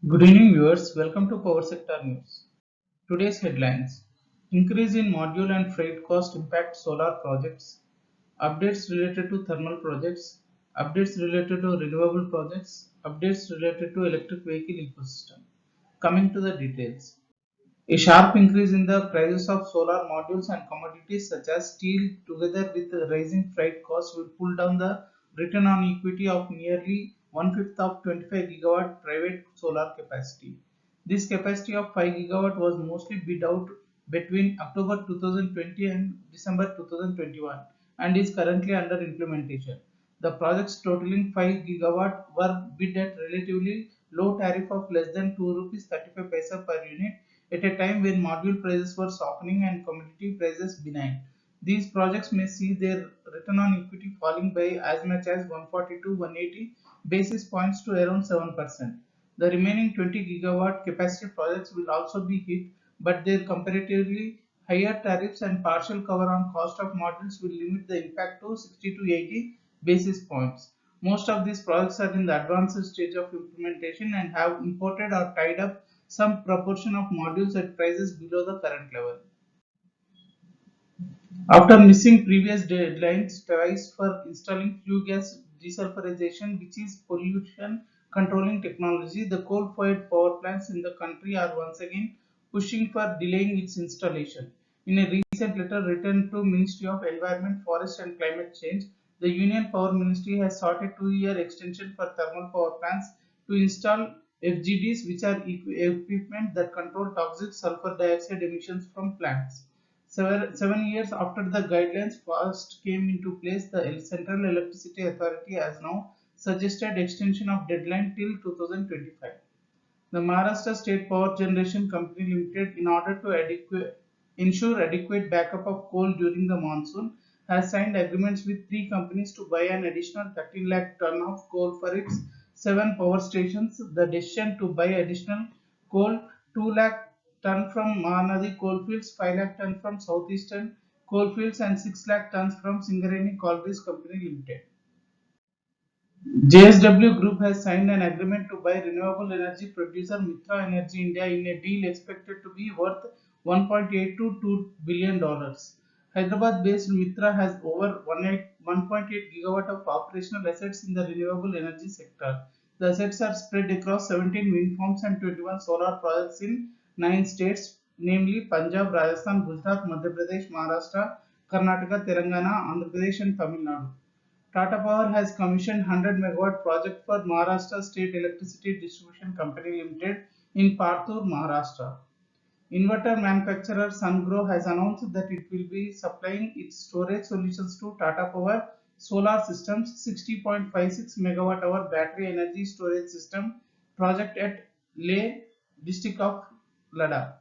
Good evening viewers, welcome to Power Sector News. Today's headlines: Increase in module and freight cost impact solar projects, updates related to thermal projects, updates related to renewable projects, updates related to electric vehicle ecosystem. Coming to the details. A sharp increase in the prices of solar modules and commodities such as steel together with the rising freight costs will pull down the return on equity of nearly one-fifth of 25 gigawatt private solar capacity. This capacity of 5 gigawatt was mostly bid out between October 2020 and December 2021 and is currently under implementation. The projects totaling 5 gigawatt were bid at relatively low tariff of less than 2 rupees 35 paisa per unit at a time when module prices were softening and commodity prices benign. These projects may see their return on equity falling by as much as 140 to 180 basis points to around 7%. The remaining 20 gigawatt capacity projects will also be hit, but their comparatively higher tariffs and partial cover on cost of modules will limit the impact to 60 to 80 basis points. Most of these projects are in the advanced stage of implementation and have imported or tied up some proportion of modules at prices below the current level. After missing previous deadlines twice for installing flue gas desulfurization, which is pollution controlling technology, the coal-fired power plants in the country are once again pushing for delaying its installation. In a recent letter written to Ministry of Environment, Forest and Climate Change, the Union Power Ministry has sought a 2-year extension for thermal power plants to install FGDs, which are equipment that control toxic sulfur dioxide emissions from plants. 7 years after the guidelines first came into place, the Central Electricity Authority has now suggested extension of deadline till 2025. The Maharashtra State Power Generation Company Limited, in order to ensure adequate backup of coal during the monsoon, has signed agreements with 3 companies to buy an additional 13 lakh ton of coal for its 7 power stations. The decision to buy additional coal, 2 lakh ton from Mahanadi coalfields, 5 lakh ton from Southeastern coalfields and 6 lakh tons from Singareni Collieries Company Limited. JSW Group has signed an agreement to buy renewable energy producer Mitra Energy India in a deal expected to be worth 1.8 to $2 billion. Hyderabad-based Mitra has over 1.8 gigawatt of operational assets in the renewable energy sector. The assets are spread across 17 wind farms and 21 solar projects in 9 states, namely Punjab, Rajasthan, Gujarat, Madhya Pradesh, Maharashtra, Karnataka, Telangana, Andhra Pradesh and Tamil Nadu. Tata Power has commissioned 100 megawatt project for Maharashtra State Electricity Distribution Company Limited in Parthur, Maharashtra. Inverter manufacturer SunGrow has announced that it will be supplying its storage solutions to Tata Power Solar Systems 60.56 megawatt hour battery energy storage system project at Leh district of Ladakh.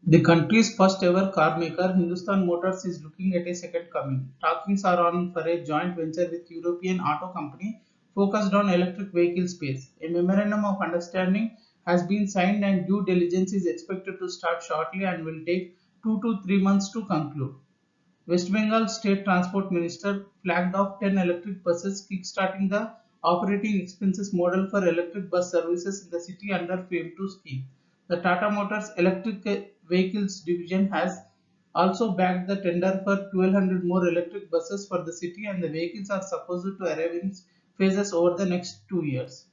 The country's first ever car maker, Hindustan Motors, is looking at a second coming. Talkings are on for a joint venture with European auto company focused on electric vehicle space. A memorandum of understanding has been signed and due diligence is expected to start shortly and will take 2 to 3 months to conclude. West Bengal State Transport Minister flagged off 10 electric buses, kickstarting the operating expenses model for electric bus services in the city under FAME2 scheme. The Tata Motors Electric Vehicles Division has also bagged the tender for 1200 more electric buses for the city, and the vehicles are supposed to arrive in phases over the next 2 years.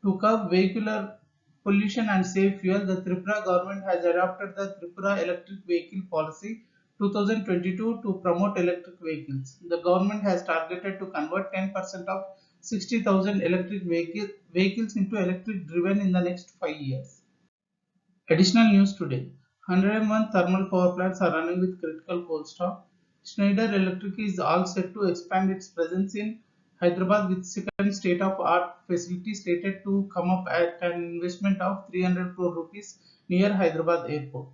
To curb vehicular pollution and save fuel, the Tripura government has adopted the Tripura Electric Vehicle Policy 2022 to promote electric vehicles. The government has targeted to convert 10% of 60,000 electric vehicles into electric driven in the next 5 years. Additional news today: 101 thermal power plants are running with critical coal stock. Schneider Electric is all set to expand its presence in Hyderabad with second state-of-art facility slated to come up at an investment of 300 crore rupees near Hyderabad Airport.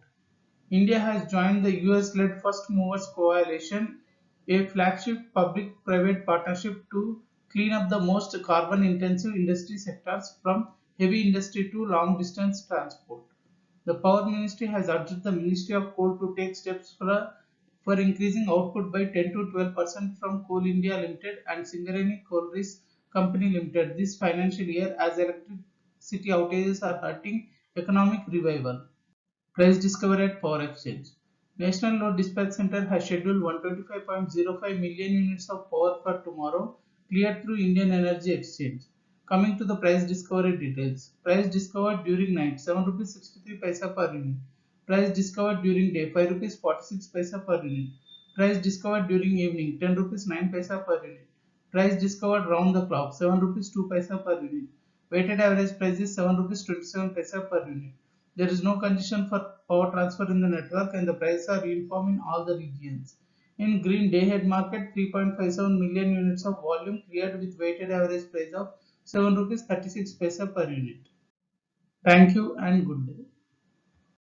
India has joined the US-led First Movers Coalition, a flagship public-private partnership to clean up the most carbon-intensive industry sectors from heavy industry to long-distance transport. The Power Ministry has urged the Ministry of Coal to take steps for increasing output by 10 to 12% from Coal India Limited and Singareni Collieries Company Limited this financial year as electric electricity outages are hurting economic revival. Price discovery at Power Exchange. National Load Dispatch Center has scheduled 125.05 million units of power for tomorrow, cleared through Indian Energy Exchange. Coming to the price discovery details. Price discovered during night 7 rupees 63 paisa per unit. Price discovered during day 5 rupees 46 paisa per unit. Price discovered during evening 10 rupees 9 paisa per unit. Price discovered round the clock 7 rupees 2 paisa per unit. Weighted average price is 7 rupees 27 paisa per unit. There is no condition for power transfer in the network and the prices are uniform in all the regions. In green day-ahead market, 3.57 million units of volume cleared with weighted average price of 7 rupees 36 paisa per unit. Thank you and good day.